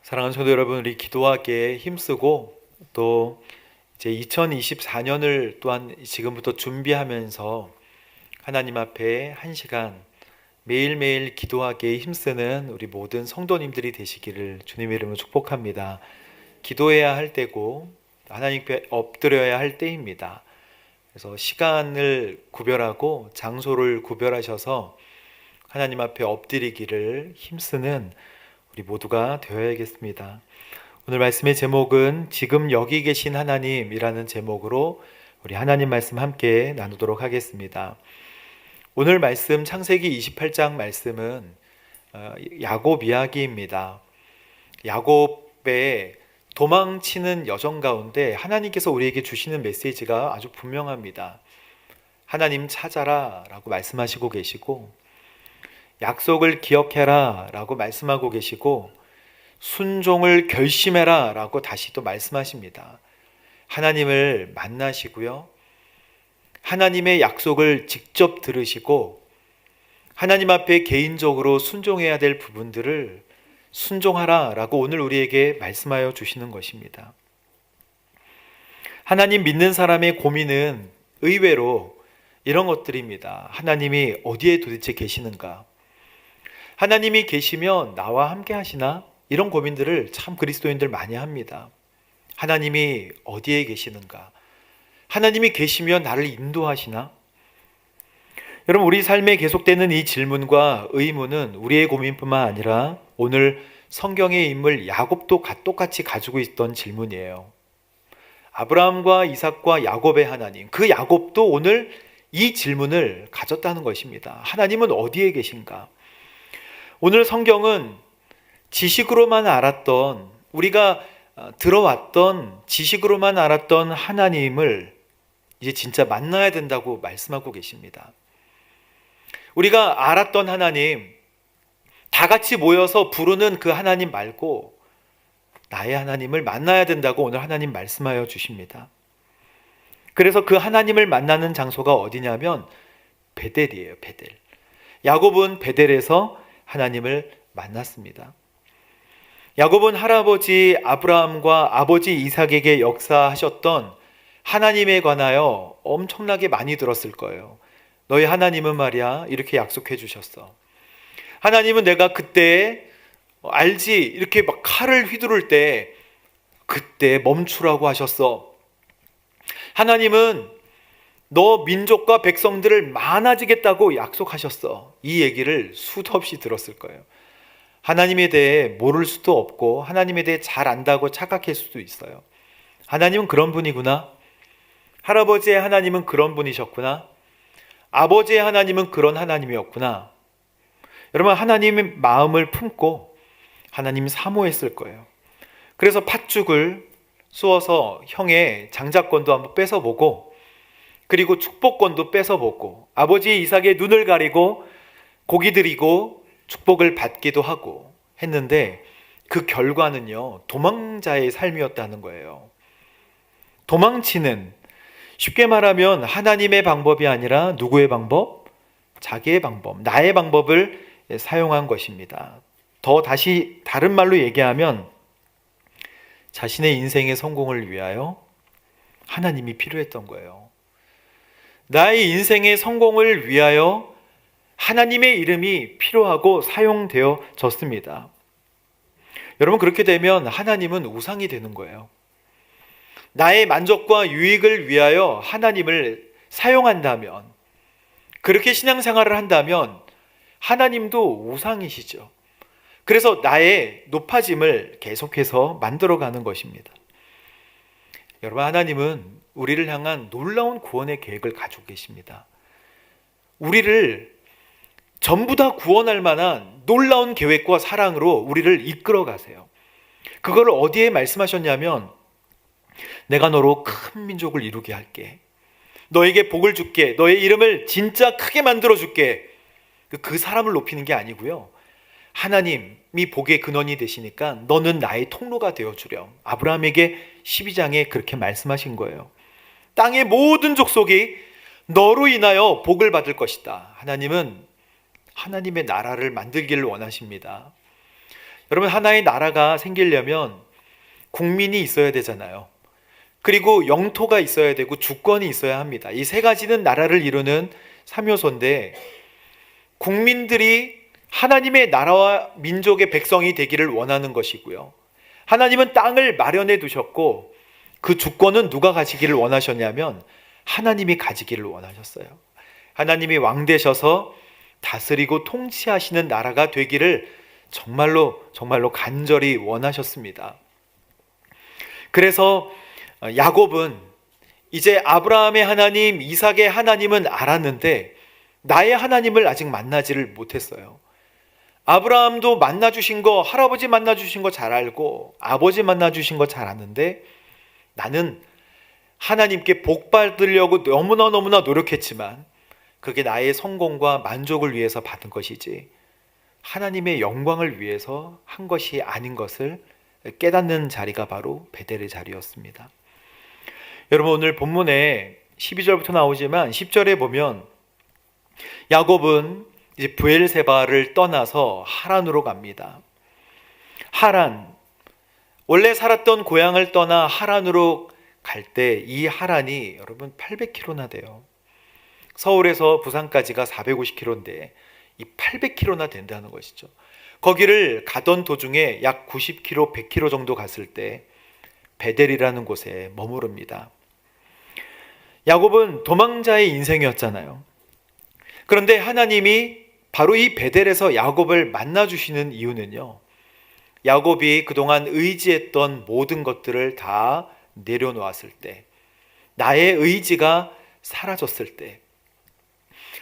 사랑하는 성도 여러분, 우리 기도하기에 힘쓰고 또 이제 2024년을 또한 지금부터 준비하면서 하나님 앞에 한 시간 매일매일 기도하기에 힘쓰는 우리 모든 성도님들이 되시기를 주님의 이름으로 축복합니다. 기도해야 할 때고 하나님께 엎드려야 할 때입니다. 그래서 시간을 구별하고 장소를 구별하셔서 하나님 앞에 엎드리기를 힘쓰는 우리 모두가 되어야겠습니다. 오늘 말씀의 제목은 지금 여기 계신 하나님이라는 제목으로 우리 하나님 말씀 함께 나누도록 하겠습니다. 오늘 말씀 창세기 28장 말씀은 야곱 이야기입니다. 야곱의 도망치는 여정 가운데 하나님께서 우리에게 주시는 메시지가 아주 분명합니다. 하나님 찾아라 라고 말씀하시고 계시고, 약속을 기억해라 라고 말씀하고 계시고, 순종을 결심해라 라고 다시 또 말씀하십니다. 하나님을 만나시고요, 하나님의 약속을 직접 들으시고 하나님 앞에 개인적으로 순종해야 될 부분들을 순종하라 라고 오늘 우리에게 말씀하여 주시는 것입니다. 하나님 믿는 사람의 고민은 의외로 이런 것들입니다. 하나님이 어디에 도대체 계시는가? 하나님이 계시면 나와 함께 하시나? 이런 고민들을 참 그리스도인들 많이 합니다. 하나님이 어디에 계시는가? 하나님이 계시면 나를 인도하시나? 여러분, 우리 삶에 계속되는 이 질문과 의문은 우리의 고민뿐만 아니라 오늘 성경의 인물 야곱도 똑같이 가지고 있던 질문이에요. 아브라함과 이삭과 야곱의 하나님, 그 야곱도 오늘 이 질문을 가졌다는 것입니다. 하나님은 어디에 계신가? 오늘 성경은 지식으로만 알았던, 우리가 들어왔던 지식으로만 알았던 하나님을 이제 진짜 만나야 된다고 말씀하고 계십니다. 우리가 알았던 하나님, 다 같이 모여서 부르는 그 하나님 말고 나의 하나님을 만나야 된다고 오늘 하나님 말씀하여 주십니다. 그래서 그 하나님을 만나는 장소가 어디냐면 베델이에요. 베델. 야곱은 베델에서 하나님을 만났습니다. 야곱은 할아버지 아브라함과 아버지 이삭에게 역사하셨던 하나님에 관하여 엄청나게 많이 들었을 거예요. 너희 하나님은 말이야 이렇게 약속해 주셨어. 하나님은 내가 그때 알지, 이렇게 막 칼을 휘두를 때 그때 멈추라고 하셨어. 하나님은 너 민족과 백성들을 많아지겠다고 약속하셨어. 이 얘기를 수도 없이 들었을 거예요. 하나님에 대해 모를 수도 없고 하나님에 대해 잘 안다고 착각할 수도 있어요. 하나님은 그런 분이구나. 할아버지의 하나님은 그런 분이셨구나. 아버지의 하나님은 그런 하나님이었구나. 여러분, 하나님의 마음을 품고 하나님 사모했을 거예요. 그래서 팥죽을 쏘어서 형의 장자권도 한번 뺏어보고, 그리고 축복권도 뺏어보고, 아버지 이삭의 눈을 가리고 고기 드리고 축복을 받기도 하고 했는데, 그 결과는요, 도망자의 삶이었다는 거예요. 도망치는, 쉽게 말하면 하나님의 방법이 아니라 누구의 방법? 자기의 방법, 나의 방법을 사용한 것입니다. 더 다시 다른 말로 얘기하면 자신의 인생의 성공을 위하여 하나님이 필요했던 거예요. 나의 인생의 성공을 위하여 하나님의 이름이 필요하고 사용되어졌습니다. 여러분, 그렇게 되면 하나님은 우상이 되는 거예요. 나의 만족과 유익을 위하여 하나님을 사용한다면, 그렇게 신앙생활을 한다면 하나님도 우상이시죠. 그래서 나의 높아짐을 계속해서 만들어가는 것입니다. 여러분, 하나님은 우리를 향한 놀라운 구원의 계획을 가지고 계십니다. 우리를 전부 다 구원할 만한 놀라운 계획과 사랑으로 우리를 이끌어 가세요. 그걸 어디에 말씀하셨냐면, 내가 너로 큰 민족을 이루게 할게. 너에게 복을 줄게. 너의 이름을 진짜 크게 만들어 줄게. 그 사람을 높이는 게 아니고요, 하나님이 복의 근원이 되시니까 너는 나의 통로가 되어주렴. 아브라함에게 12장에 그렇게 말씀하신 거예요. 땅의 모든 족속이 너로 인하여 복을 받을 것이다. 하나님은 하나님의 나라를 만들기를 원하십니다. 여러분, 하나의 나라가 생기려면 국민이 있어야 되잖아요. 그리고 영토가 있어야 되고 주권이 있어야 합니다. 이 세 가지는 나라를 이루는 3요소인데, 국민들이 하나님의 나라와 민족의 백성이 되기를 원하는 것이고요. 하나님은 땅을 마련해 두셨고 그 주권은 누가 가지기를 원하셨냐면 하나님이 가지기를 원하셨어요. 하나님이 왕 되셔서 다스리고 통치하시는 나라가 되기를 정말로 간절히 원하셨습니다. 그래서 야곱은 이제 아브라함의 하나님, 이삭의 하나님은 알았는데 나의 하나님을 아직 만나지를 못했어요. 아브라함도 만나주신 거, 할아버지 만나주신 거 잘 알고 아버지 만나주신 거 잘 아는데 나는 하나님께 복 받으려고 너무나 노력했지만 그게 나의 성공과 만족을 위해서 받은 것이지 하나님의 영광을 위해서 한 것이 아닌 것을 깨닫는 자리가 바로 베델의 자리였습니다. 여러분, 오늘 본문에 12절부터 나오지만 10절에 보면 야곱은 이제 브엘세바를 떠나서 하란으로 갑니다. 하란, 원래 살았던 고향을 떠나 하란으로 갈 때 이 하란이 여러분 800km나 돼요. 서울에서 부산까지가 450km인데 이 800km나 된다는 것이죠. 거기를 가던 도중에 약 90km, 100km 정도 갔을 때 베델이라는 곳에 머무릅니다. 야곱은 도망자의 인생이었잖아요. 그런데 하나님이 바로 이 베델에서 야곱을 만나주시는 이유는요, 야곱이 그동안 의지했던 모든 것들을 다 내려놓았을 때, 나의 의지가 사라졌을 때,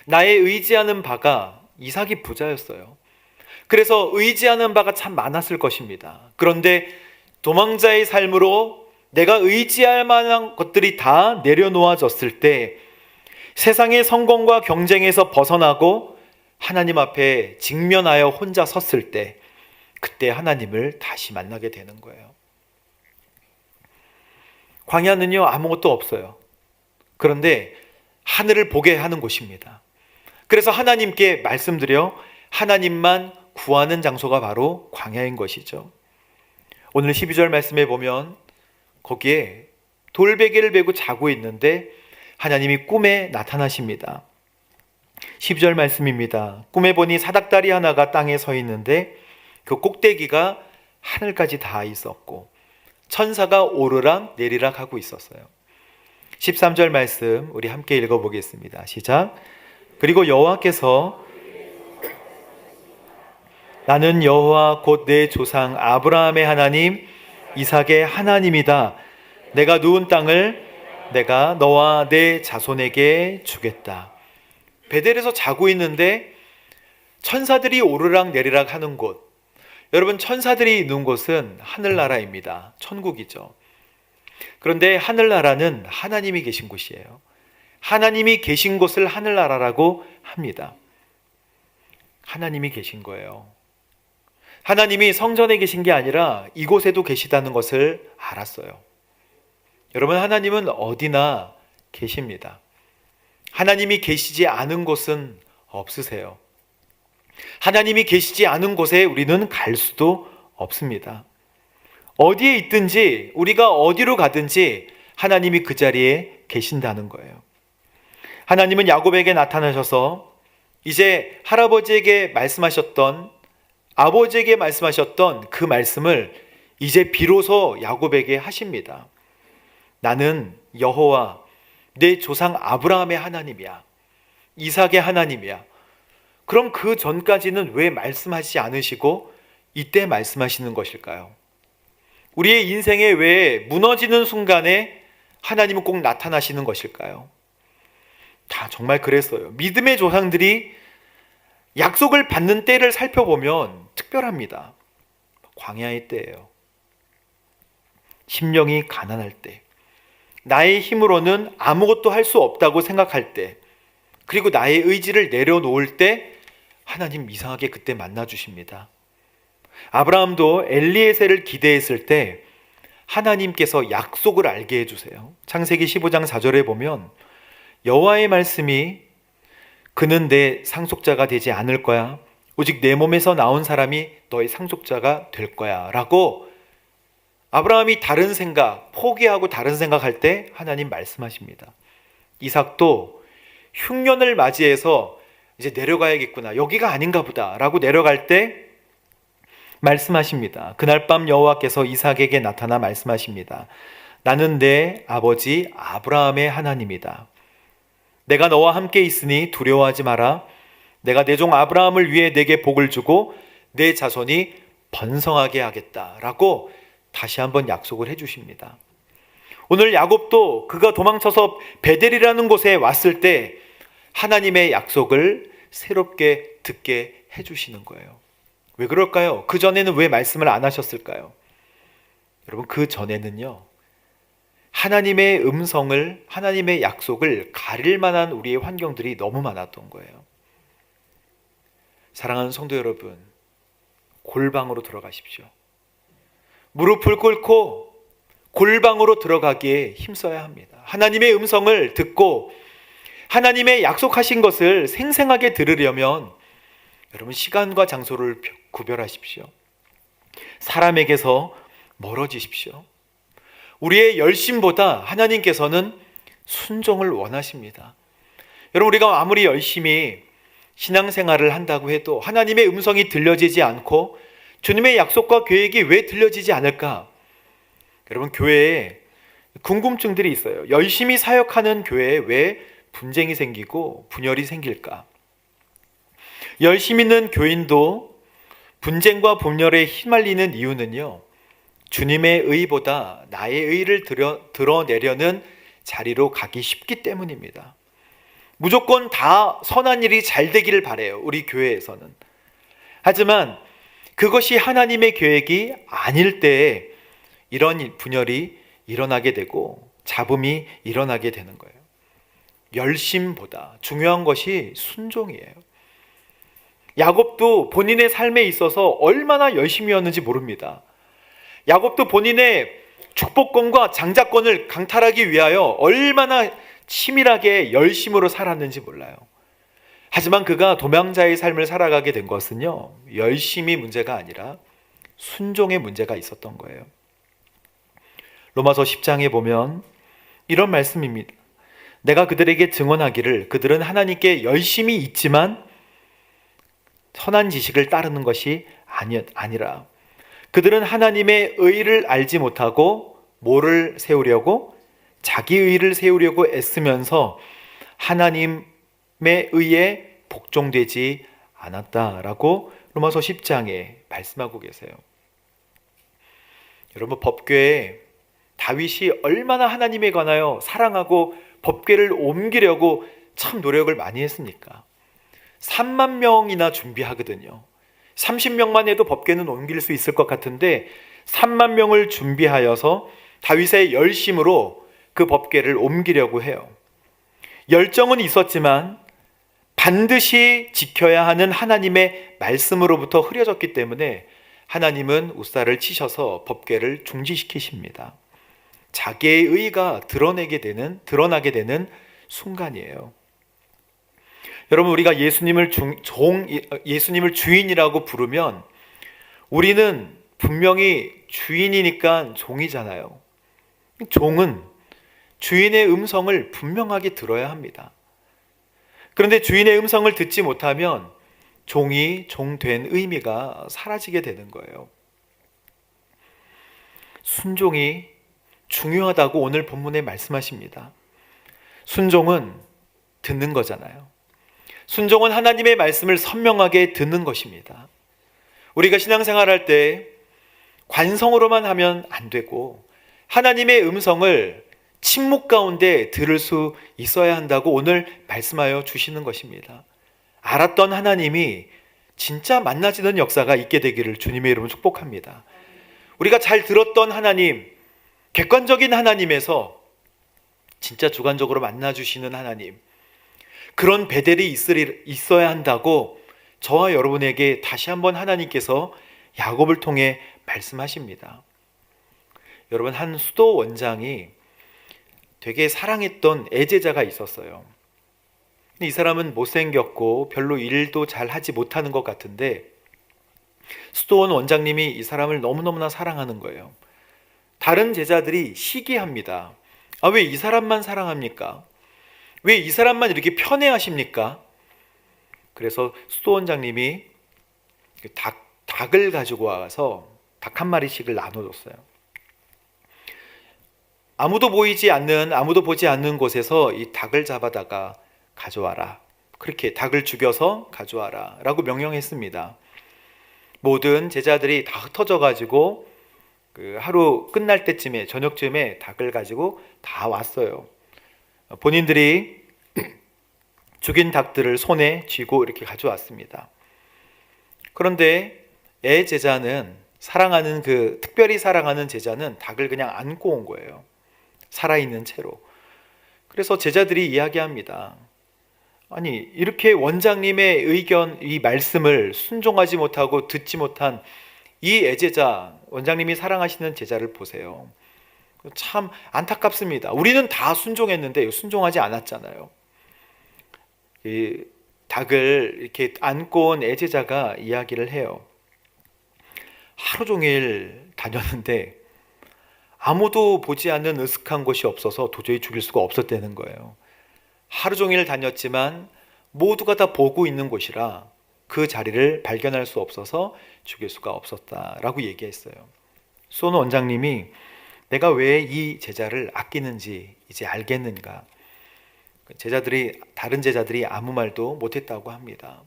나의 의지하는 바가 이삭이 부자였어요. 그래서 의지하는 바가 참 많았을 것입니다. 그런데 도망자의 삶으로 내가 의지할 만한 것들이 다 내려놓아졌을 때 세상의 성공과 경쟁에서 벗어나고 하나님 앞에 직면하여 혼자 섰을 때 그때 하나님을 다시 만나게 되는 거예요. 광야는요, 아무것도 없어요. 그런데 하늘을 보게 하는 곳입니다. 그래서 하나님께 말씀드려 하나님만 구하는 장소가 바로 광야인 것이죠. 오늘 12절 말씀에 보면 거기에 돌베개를 베고 자고 있는데 하나님이 꿈에 나타나십니다. 10절 말씀입니다. 꿈에 보니 사닥다리 하나가 땅에 서 있는데 그 꼭대기가 하늘까지 닿아 있었고 천사가 오르락 내리락 하고 있었어요. 13절 말씀 우리 함께 읽어보겠습니다. 시작. 그리고 여호와께서 나는 여호와 곧 내 조상 아브라함의 하나님 이삭의 하나님이다. 내가 누운 땅을 내가 너와 내 자손에게 주겠다. 베델에서 자고 있는데 천사들이 오르락 내리락 하는 곳, 여러분, 천사들이 있는 곳은 하늘나라입니다. 천국이죠. 그런데 하늘나라는 하나님이 계신 곳이에요. 하나님이 계신 곳을 하늘나라라고 합니다. 하나님이 계신 거예요. 하나님이 성전에 계신 게 아니라 이곳에도 계시다는 것을 알았어요. 여러분, 하나님은 어디나 계십니다. 하나님이 계시지 않은 곳은 없으세요. 하나님이 계시지 않은 곳에 우리는 갈 수도 없습니다. 어디에 있든지 우리가 어디로 가든지 하나님이 그 자리에 계신다는 거예요. 하나님은 야곱에게 나타나셔서 이제 할아버지에게 말씀하셨던, 아버지에게 말씀하셨던 그 말씀을 이제 비로소 야곱에게 하십니다. 나는 여호와 내 조상 아브라함의 하나님이야. 이삭의 하나님이야. 그럼 그 전까지는 왜 말씀하시지 않으시고 이때 말씀하시는 것일까요? 우리의 인생에 왜 무너지는 순간에 하나님은 꼭 나타나시는 것일까요? 다 정말 그랬어요. 믿음의 조상들이 약속을 받는 때를 살펴보면 특별합니다. 광야의 때예요. 심령이 가난할 때, 나의 힘으로는 아무것도 할 수 없다고 생각할 때, 그리고 나의 의지를 내려놓을 때 하나님 이상하게 그때 만나주십니다. 아브라함도 엘리에셀을 기대했을 때 하나님께서 약속을 알게 해주세요. 창세기 15장 4절에 보면 여호와의 말씀이 그는 내 상속자가 되지 않을 거야. 오직 내 몸에서 나온 사람이 너의 상속자가 될 거야 라고 아브라함이 다른 생각, 포기하고 다른 생각할 때 하나님 말씀하십니다. 이삭도 흉년을 맞이해서 이제 내려가야겠구나, 여기가 아닌가 보다 라고 내려갈 때 말씀하십니다. 그날 밤 여호와께서 이삭에게 나타나 말씀하십니다. 나는 내 아버지 아브라함의 하나님이다. 내가 너와 함께 있으니 두려워하지 마라. 내가 내 종 아브라함을 위해 내게 복을 주고 내 자손이 번성하게 하겠다 라고 다시 한번 약속을 해주십니다. 오늘 야곱도 그가 도망쳐서 베델이라는 곳에 왔을 때 하나님의 약속을 새롭게 듣게 해주시는 거예요. 왜 그럴까요? 그 전에는 왜 말씀을 안 하셨을까요? 여러분, 그 전에는요, 하나님의 음성을, 하나님의 약속을 가릴 만한 우리의 환경들이 너무 많았던 거예요. 사랑하는 성도 여러분, 골방으로 들어가십시오. 무릎을 꿇고 골방으로 들어가기에 힘써야 합니다. 하나님의 음성을 듣고 하나님의 약속하신 것을 생생하게 들으려면 여러분, 시간과 장소를 구별하십시오. 사람에게서 멀어지십시오. 우리의 열심보다 하나님께서는 순종을 원하십니다. 여러분, 우리가 아무리 열심히 신앙생활을 한다고 해도 하나님의 음성이 들려지지 않고 주님의 약속과 계획이 왜 들려지지 않을까? 여러분, 교회에 궁금증들이 있어요. 열심히 사역하는 교회에 왜 분쟁이 생기고 분열이 생길까? 열심히 있는 교인도 분쟁과 분열에 휘말리는 이유는요, 주님의 의보다 나의 의를 드러내려는 자리로 가기 쉽기 때문입니다. 무조건 다 선한 일이 잘 되기를 바라요, 우리 교회에서는. 하지만 그것이 하나님의 계획이 아닐 때에 이런 분열이 일어나게 되고 잡음이 일어나게 되는 거예요. 열심보다 중요한 것이 순종이에요. 야곱도 본인의 삶에 있어서 얼마나 열심히였는지 모릅니다. 야곱도 본인의 축복권과 장자권을 강탈하기 위하여 얼마나 치밀하게 열심으로 살았는지 몰라요. 하지만 그가 도망자의 삶을 살아가게 된 것은요, 열심이 문제가 아니라 순종의 문제가 있었던 거예요. 로마서 10장에 보면 이런 말씀입니다. 내가 그들에게 증언하기를 그들은 하나님께 열심히 있지만 선한 지식을 따르는 것이 아니라 그들은 하나님의 의를 알지 못하고 뭐를 세우려고? 자기 의를 세우려고 애쓰면서 하나님의 의에 복종되지 않았다라고 로마서 10장에 말씀하고 계세요. 여러분, 법궤에 다윗이 얼마나 하나님에 관하여 사랑하고 법궤를 옮기려고 참 노력을 많이 했습니까? 3만 명이나 준비하거든요. 30명만 해도 법궤는 옮길 수 있을 것 같은데 3만 명을 준비하여서 다윗의 열심으로 그 법궤를 옮기려고 해요. 열정은 있었지만 반드시 지켜야 하는 하나님의 말씀으로부터 흐려졌기 때문에 하나님은 우사를 치셔서 법궤를 중지시키십니다. 자기의 의가 드러나게 되는 순간이에요. 여러분, 우리가 예수님을 주인이라고 부르면 우리는 분명히 주인이니까 종이잖아요. 종은 주인의 음성을 분명하게 들어야 합니다. 그런데 주인의 음성을 듣지 못하면 종이 종된 의미가 사라지게 되는 거예요. 순종이 중요하다고 오늘 본문에 말씀하십니다. 순종은 듣는 거잖아요. 순종은 하나님의 말씀을 선명하게 듣는 것입니다. 우리가 신앙생활할 때 관성으로만 하면 안 되고 하나님의 음성을 침묵 가운데 들을 수 있어야 한다고 오늘 말씀하여 주시는 것입니다. 알았던 하나님이 진짜 만나지는 역사가 있게 되기를 주님의 이름으로 축복합니다. 우리가 잘 들었던 하나님, 객관적인 하나님에서 진짜 주관적으로 만나주시는 하나님, 그런 베델이 있어야 한다고 저와 여러분에게 다시 한번 하나님께서 야곱을 통해 말씀하십니다. 여러분, 한 수도 원장이 되게 사랑했던 애제자가 있었어요. 이 사람은 못생겼고 별로 일도 잘 하지 못하는 것 같은데 스토원 원장님이 이 사람을 너무너무나 사랑하는 거예요. 다른 제자들이 시기합니다. 아, 왜 이 사람만 사랑합니까? 왜 이 사람만 이렇게 편애하십니까? 그래서 수도 원장님이 닭을 가지고 와서 닭 한 마리씩을 나눠줬어요. 아무도 보지 않는 곳에서 이 닭을 잡아다가 가져와라. 그렇게 닭을 죽여서 가져와라 라고 명령했습니다. 모든 제자들이 다 흩어져 가지고 그 하루 끝날 때쯤에, 저녁쯤에 닭을 가지고 다 왔어요. 본인들이 죽인 닭들을 손에 쥐고 이렇게 가져왔습니다. 그런데 특별히 사랑하는 제자는 닭을 그냥 안고 온 거예요. 살아있는 채로. 그래서 제자들이 이야기합니다. 아니, 이렇게 원장님의 의견, 이 말씀을 순종하지 못하고 듣지 못한 이 애제자, 원장님이 사랑하시는 제자를 보세요. 참 안타깝습니다. 우리는 다 순종했는데 순종하지 않았잖아요. 이 닭을 이렇게 안고 온 애제자가 이야기를 해요. 하루 종일 다녔는데 아무도 보지 않는 으슥한 곳이 없어서 도저히 죽일 수가 없었다는 거예요. 하루 종일 다녔지만 모두가 다 보고 있는 곳이라 그 자리를 발견할 수 없어서 죽일 수가 없었다라고 얘기했어요. 손 원장님이 내가 왜 이 제자를 아끼는지 이제 알겠는가? 다른 제자들이 아무 말도 못했다고 합니다.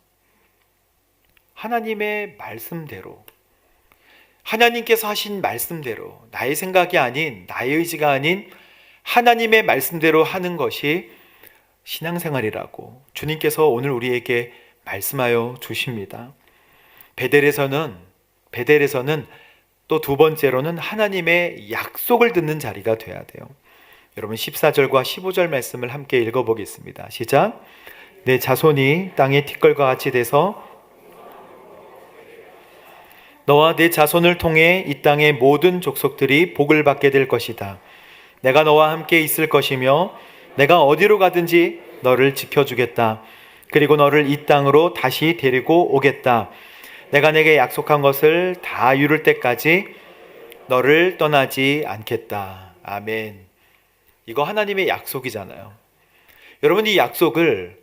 하나님의 말씀대로, 하나님께서 하신 말씀대로, 나의 생각이 아닌, 나의 의지가 아닌 하나님의 말씀대로 하는 것이 신앙생활이라고 주님께서 오늘 우리에게 말씀하여 주십니다. 베델에서는 또 두 번째로는 하나님의 약속을 듣는 자리가 돼야 돼요. 여러분 14절과 15절 말씀을 함께 읽어보겠습니다. 시작. 내 자손이 땅의 티끌과 같이 돼서 너와 내 자손을 통해 이 땅의 모든 족속들이 복을 받게 될 것이다. 내가 너와 함께 있을 것이며 내가 어디로 가든지 너를 지켜주겠다. 그리고 너를 이 땅으로 다시 데리고 오겠다. 내가 내게 약속한 것을 다 이룰 때까지 너를 떠나지 않겠다. 아멘. 이거 하나님의 약속이잖아요. 여러분, 이 약속을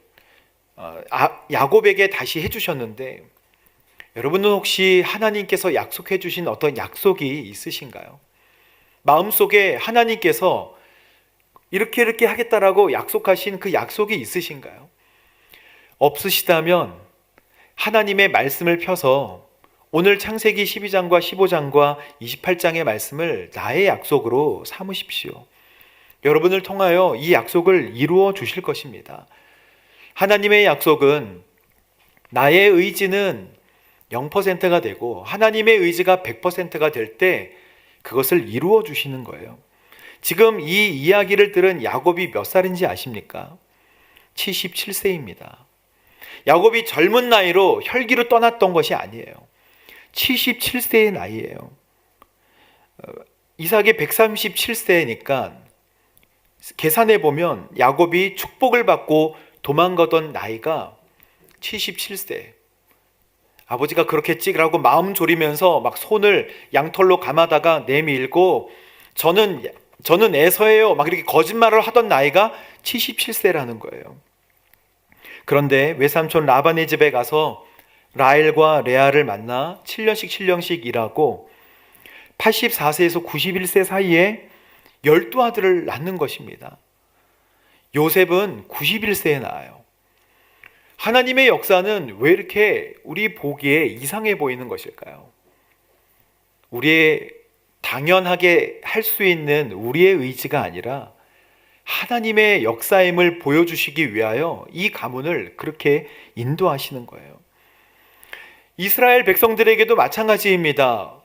야곱에게 다시 해주셨는데 여러분은 혹시 하나님께서 약속해 주신 어떤 약속이 있으신가요? 마음속에 하나님께서 이렇게 하겠다라고 약속하신 그 약속이 있으신가요? 없으시다면 하나님의 말씀을 펴서 오늘 창세기 12장과 15장과 28장의 말씀을 나의 약속으로 삼으십시오. 여러분을 통하여 이 약속을 이루어 주실 것입니다. 하나님의 약속은 나의 의지는 0%가 되고 하나님의 의지가 100%가 될 때 그것을 이루어 주시는 거예요. 지금 이 이야기를 들은 야곱이 몇 살인지 아십니까? 77세입니다. 야곱이 젊은 나이로 혈기로 떠났던 것이 아니에요. 77세의 나이예요. 이삭이 137세니까 계산해 보면 야곱이 축복을 받고 도망가던 나이가 77세. 아버지가 그렇게 찍으라고 마음 졸이면서 막 손을 양털로 감아다가 내밀고 저는 애서예요 막 이렇게 거짓말을 하던 나이가 77세라는 거예요. 그런데 외삼촌 라반의 집에 가서 라헬과 레아를 만나 7년씩 일하고 84세에서 91세 사이에 12아들을 낳는 것입니다. 요셉은 91세에 낳아요. 하나님의 역사는 왜 이렇게 우리 보기에 이상해 보이는 것일까요? 우리의 당연하게 할 수 있는 우리의 의지가 아니라 하나님의 역사임을 보여주시기 위하여 이 가문을 그렇게 인도하시는 거예요. 이스라엘 백성들에게도 마찬가지입니다.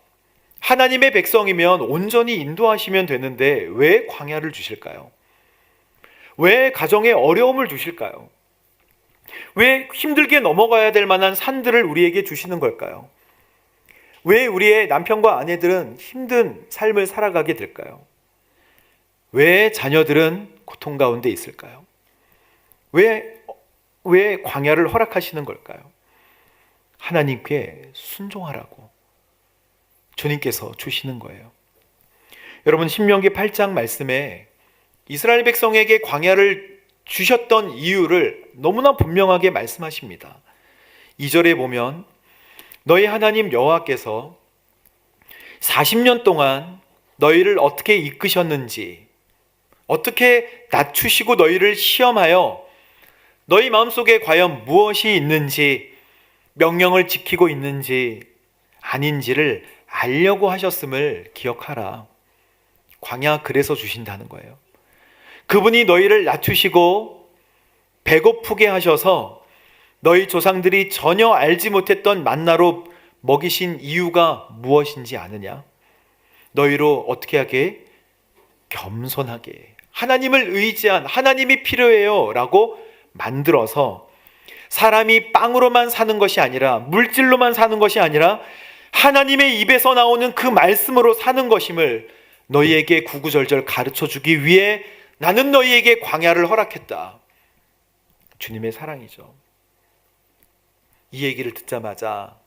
하나님의 백성이면 온전히 인도하시면 되는데 왜 광야를 주실까요? 왜 가정에 어려움을 주실까요? 왜 힘들게 넘어가야 될 만한 산들을 우리에게 주시는 걸까요? 왜 우리의 남편과 아내들은 힘든 삶을 살아가게 될까요? 왜 자녀들은 고통 가운데 있을까요? 왜 왜 광야를 허락하시는 걸까요? 하나님께 순종하라고 주님께서 주시는 거예요. 여러분, 신명기 8장 말씀에 이스라엘 백성에게 광야를 주셨던 이유를 너무나 분명하게 말씀하십니다. 2절에 보면 너희 하나님 여호와께서 40년 동안 너희를 어떻게 이끄셨는지, 어떻게 낮추시고 너희를 시험하여 너희 마음속에 과연 무엇이 있는지, 명령을 지키고 있는지 아닌지를 알려고 하셨음을 기억하라. 광야 그래서 주신다는 거예요. 그분이 너희를 낮추시고 배고프게 하셔서 너희 조상들이 전혀 알지 못했던 만나로 먹이신 이유가 무엇인지 아느냐? 너희로 어떻게 하게? 겸손하게, 하나님을 의지한, 하나님이 필요해요 라고 만들어서 사람이 빵으로만 사는 것이 아니라, 물질로만 사는 것이 아니라 하나님의 입에서 나오는 그 말씀으로 사는 것임을 너희에게 구구절절 가르쳐 주기 위해 나는 너희에게 광야를 허락했다. 주님의 사랑이죠. 이 얘기를 듣자마자,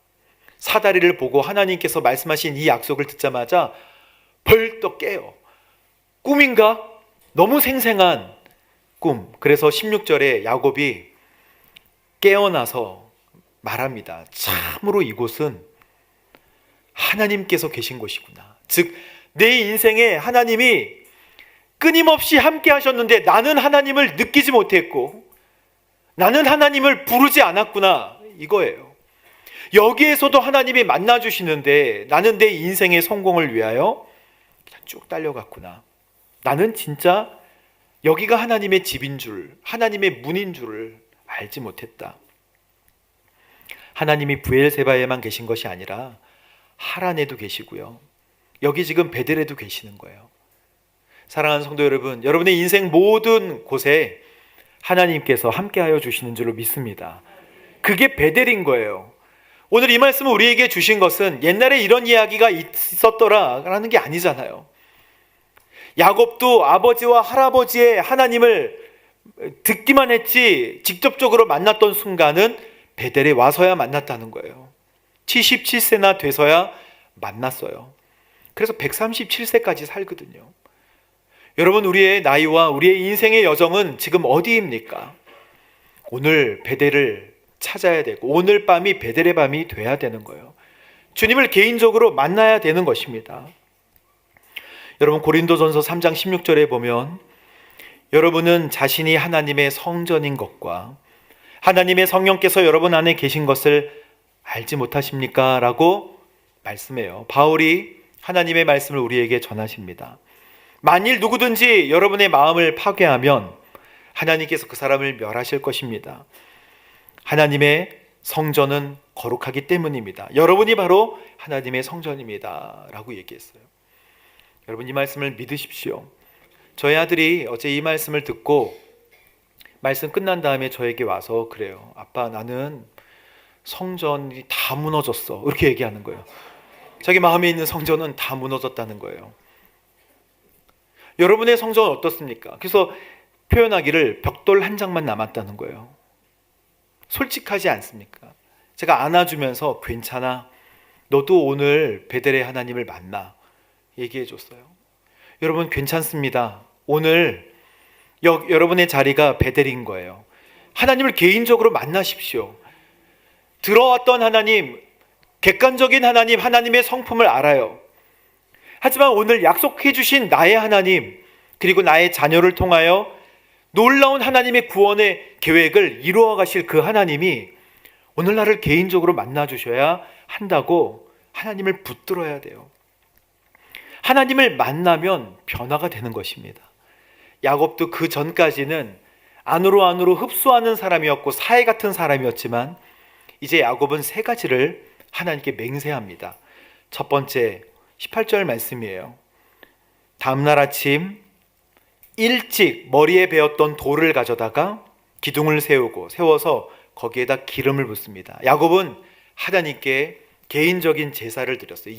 사다리를 보고 하나님께서 말씀하신 이 약속을 듣자마자 벌떡 깨요. 꿈인가? 너무 생생한 꿈. 그래서 16절에 야곱이 깨어나서 말합니다. 참으로 이곳은 하나님께서 계신 곳이구나. 즉, 내 인생에 하나님이 끊임없이 함께 하셨는데 나는 하나님을 느끼지 못했고 나는 하나님을 부르지 않았구나, 이거예요. 여기에서도 하나님이 만나주시는데 나는 내 인생의 성공을 위하여 쭉 달려갔구나. 나는 진짜 여기가 하나님의 집인 줄, 하나님의 문인 줄을 알지 못했다. 하나님이 브엘세바에만 계신 것이 아니라 하란에도 계시고요, 여기 지금 베델에도 계시는 거예요. 사랑하는 성도 여러분, 여러분의 인생 모든 곳에 하나님께서 함께하여 주시는 줄로 믿습니다. 그게 베델인 거예요. 오늘 이 말씀을 우리에게 주신 것은 옛날에 이런 이야기가 있었더라라는 게 아니잖아요. 야곱도 아버지와 할아버지의 하나님을 듣기만 했지 직접적으로 만났던 순간은 베델에 와서야 만났다는 거예요. 77세나 돼서야 만났어요. 그래서 137세까지 살거든요. 여러분, 우리의 나이와 우리의 인생의 여정은 지금 어디입니까? 오늘 베델을 찾아야 되고 오늘 밤이 베델의 밤이 돼야 되는 거예요. 주님을 개인적으로 만나야 되는 것입니다. 여러분, 고린도전서 3장 16절에 보면 여러분은 자신이 하나님의 성전인 것과 하나님의 성령께서 여러분 안에 계신 것을 알지 못하십니까? 라고 말씀해요. 바울이 하나님의 말씀을 우리에게 전하십니다. 만일 누구든지 여러분의 마음을 파괴하면 하나님께서 그 사람을 멸하실 것입니다. 하나님의 성전은 거룩하기 때문입니다. 여러분이 바로 하나님의 성전입니다 라고 얘기했어요. 여러분, 이 말씀을 믿으십시오. 저희 아들이 어제 이 말씀을 듣고 말씀 끝난 다음에 저에게 와서 그래요. 아빠, 나는 성전이 다 무너졌어. 이렇게 얘기하는 거예요. 자기 마음에 있는 성전은 다 무너졌다는 거예요. 여러분의 성전은 어떻습니까? 그래서 표현하기를 벽돌 한 장만 남았다는 거예요. 솔직하지 않습니까? 제가 안아주면서 괜찮아, 너도 오늘 베델의 하나님을 만나, 얘기해 줬어요. 여러분, 괜찮습니다. 오늘 여러분의 자리가 베델인 거예요. 하나님을 개인적으로 만나십시오. 들어왔던 하나님, 객관적인 하나님, 하나님의 성품을 알아요. 하지만 오늘 약속해 주신 나의 하나님, 그리고 나의 자녀를 통하여 놀라운 하나님의 구원의 계획을 이루어 가실 그 하나님이 오늘 나를 개인적으로 만나 주셔야 한다고 하나님을 붙들어야 돼요. 하나님을 만나면 변화가 되는 것입니다. 야곱도 그 전까지는 안으로 흡수하는 사람이었고 사해 같은 사람이었지만 이제 야곱은 세 가지를 하나님께 맹세합니다. 첫 번째, 18절 말씀이에요. 다음날 아침 일찍 머리에 베었던 돌을 가져다가 기둥을 세워서 거기에다 기름을 붓습니다. 야곱은 하나님께 개인적인 제사를 드렸어요.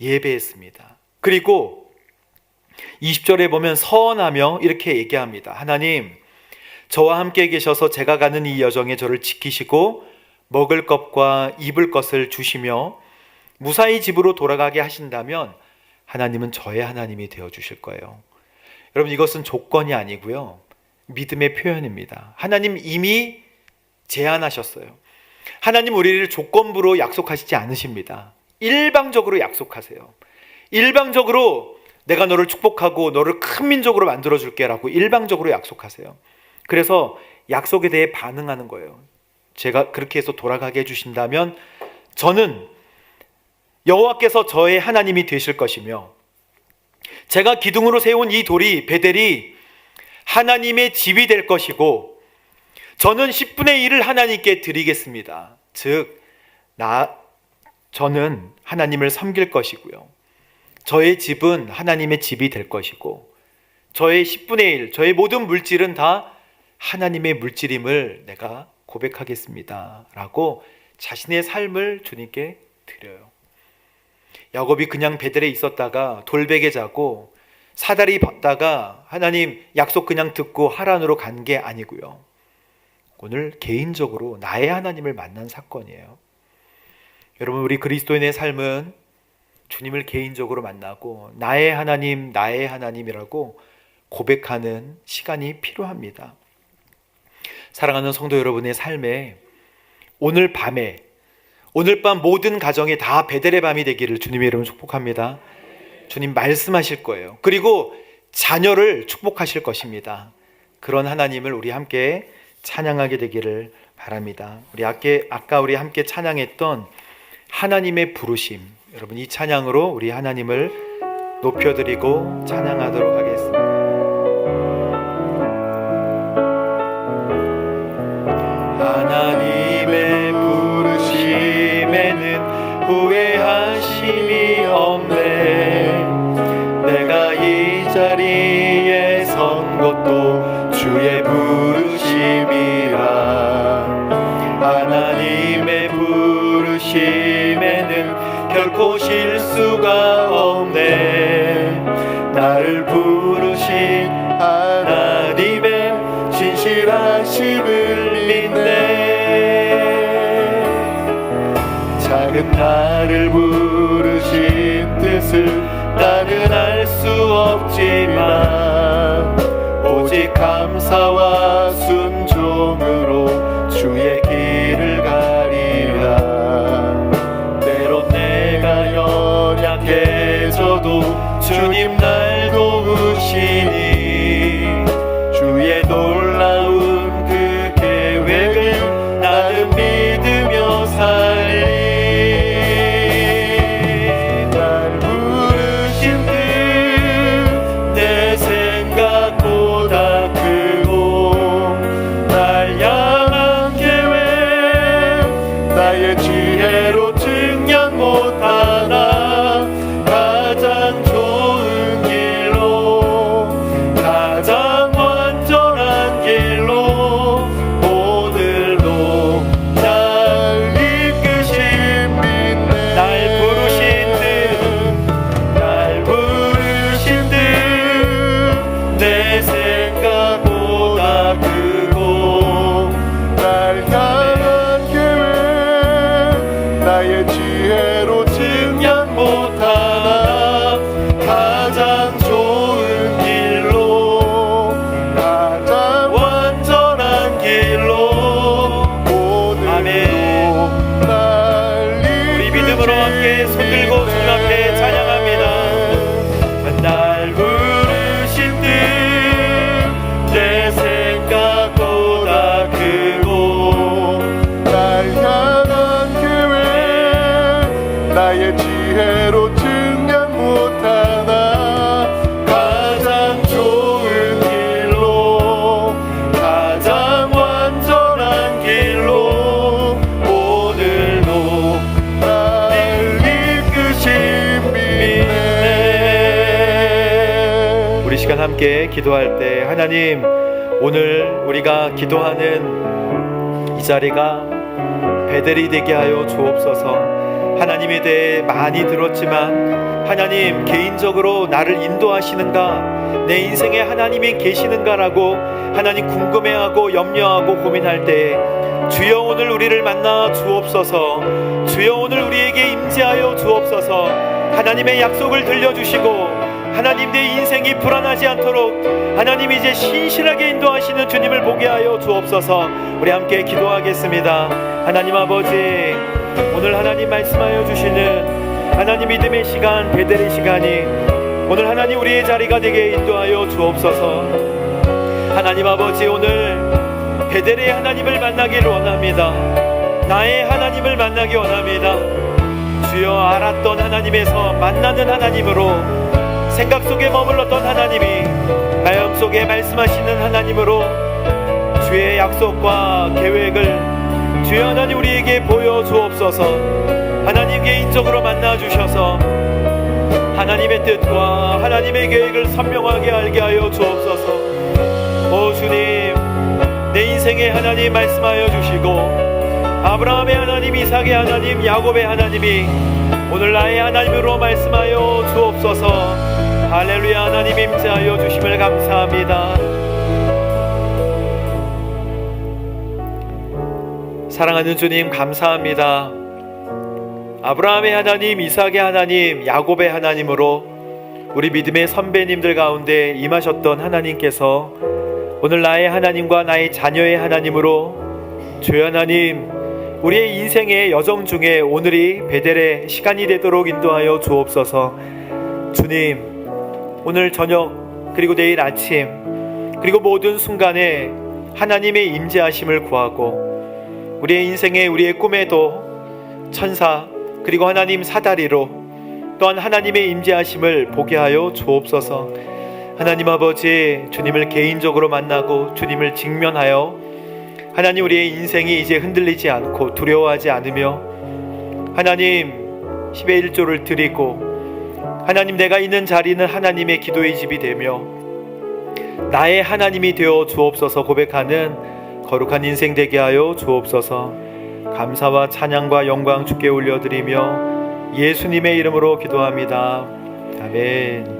예배했습니다. 그리고 20절에 보면 서원하며 이렇게 얘기합니다. 하나님, 저와 함께 계셔서 제가 가는 이 여정에 저를 지키시고 먹을 것과 입을 것을 주시며 무사히 집으로 돌아가게 하신다면 하나님은 저의 하나님이 되어주실 거예요. 여러분, 이것은 조건이 아니고요, 믿음의 표현입니다. 하나님 이미 제안하셨어요. 하나님 우리를 조건부로 약속하시지 않으십니다. 일방적으로 약속하세요. 일방적으로 내가 너를 축복하고 너를 큰 민족으로 만들어줄게 라고 일방적으로 약속하세요. 그래서 약속에 대해 반응하는 거예요. 제가 그렇게 해서 돌아가게 해주신다면 저는 여호와께서 저의 하나님이 되실 것이며 제가 기둥으로 세운 이 돌이 베델이 하나님의 집이 될 것이고 저는 10분의 1을 하나님께 드리겠습니다. 즉 저는 하나님을 섬길 것이고요, 저의 집은 하나님의 집이 될 것이고 저의 10분의 1, 저의 모든 물질은 다 하나님의 물질임을 내가 고백하겠습니다 라고 자신의 삶을 주님께 드려요. 야곱이 그냥 베델에 있었다가 돌베개 자고 사다리 걷다가 하나님 약속 그냥 듣고 하란으로 간 게 아니고요, 오늘 개인적으로 나의 하나님을 만난 사건이에요. 여러분, 우리 그리스도인의 삶은 주님을 개인적으로 만나고 나의 하나님, 나의 하나님이라고 고백하는 시간이 필요합니다. 사랑하는 성도 여러분의 삶에 오늘 밤 모든 가정에 다 베델의 밤이 되기를 주님의 이름으로 축복합니다. 주님 말씀하실 거예요. 그리고 자녀를 축복하실 것입니다. 그런 하나님을 우리 함께 찬양하게 되기를 바랍니다. 아까 우리 함께 찬양했던 하나님의 부르심, 여러분 이 찬양으로 우리 하나님을 높여드리고 찬양하도록 하겠습니다. 하나님의 부르심에는 후회하심이 없네. 내가 이 자리에 선 것도 주의 부르심이라. 하나님의 부르심에는 결코 실수가 없네. 나를 부르신 하나님의 진실하심을 믿네. 작은 나를 부르신 뜻을 나는 알 수 없지만 오직 감사와 순종으로 주의 길을 가리라. 때론 내가 연약해져도 주님 날 도우시니 주의 놀라운 그 계획을 나는 믿으며 살리. 날 부르신 뜻 내 생각보다 크고 날 향한 계획 나의 지혜로 증량 못하나 가장 좋은 길로 가장 완전한 길로 오늘도 날 이끄신 믿네. 날 부르신 듯 내 생각보다 크고 날 향한 계획 나의 지혜로 증량 못하나 가장 좋은 길로 가장 완전한 길로 오늘도 날 우리 믿음으로 함께 손들고 주 앞에 찬양합니다. 날 부르신 듯 내 생각보다 크고 날 향한 계획 나의 지혜로 증량 못하나 가장 좋은 길로 가장 완전한 길로 오늘도 날 이끄신 믿네. 우리 시간 함께 기도할 때 하나님, 오늘 우리가 기도하는 이 자리가 베델이 되게 하여 주옵소서. 하나님에 대해 많이 들었지만 하나님 개인적으로 나를 인도하시는가, 내 인생에 하나님이 계시는가라고 하나님 궁금해하고 염려하고 고민할 때 주여 오늘 우리를 만나 주옵소서. 주여 오늘 우리에게 임재하여 주옵소서. 하나님의 약속을 들려주시고 하나님 내 인생이 불안하지 않도록 하나님 이제 신실하게 인도하시는 주님을 보게 하여 주옵소서. 우리 함께 기도하겠습니다. 하나님 아버지, 오늘 하나님 말씀하여 주시는 하나님 믿음의 시간, 베델의 시간이 오늘 하나님 우리의 자리가 되게 인도하여 주옵소서. 하나님 아버지, 오늘 베델의 하나님을 만나기를 원합니다. 나의 하나님을 만나기 원합니다. 주여 알았던 하나님에서 만나는 하나님으로, 생각 속에 머물렀던 하나님이 마음 속에 말씀하시는 하나님으로 주의 약속과 계획을 주여 하나님 우리에게 보여주옵소서. 하나님 개인적으로 만나주셔서 하나님의 뜻과 하나님의 계획을 선명하게 알게 하여 주옵소서. 오 주님, 내 인생에 하나님 말씀하여 주시고 아브라함의 하나님, 이삭의 하나님, 야곱의 하나님이 오늘 나의 하나님으로 말씀하여 주옵소서. 할렐루야. 하나님 임재하여 주심을 감사합니다. 사랑하는 주님 감사합니다. 아브라함의 하나님, 이삭의 하나님, 야곱의 하나님으로 우리 믿음의 선배님들 가운데 임하셨던 하나님께서 오늘 나의 하나님과 나의 자녀의 하나님으로 주여 하나님 우리의 인생의 여정 중에 오늘이 베델의 시간이 되도록 인도하여 주옵소서. 주님, 오늘 저녁 그리고 내일 아침 그리고 모든 순간에 하나님의 임재하심을 구하고 우리의 인생에 우리의 꿈에도 천사 그리고 하나님 사다리로 또한 하나님의 임재하심을 보게 하여 주옵소서. 하나님 아버지, 주님을 개인적으로 만나고 주님을 직면하여 하나님 우리의 인생이 이제 흔들리지 않고 두려워하지 않으며 하나님 10의 1조를 드리고 하나님 내가 있는 자리는 하나님의 기도의 집이 되며 나의 하나님이 되어 주옵소서 고백하는 거룩한 인생 되게 하여 주옵소서. 감사와 찬양과 영광 주께 올려드리며 예수님의 이름으로 기도합니다. 아멘.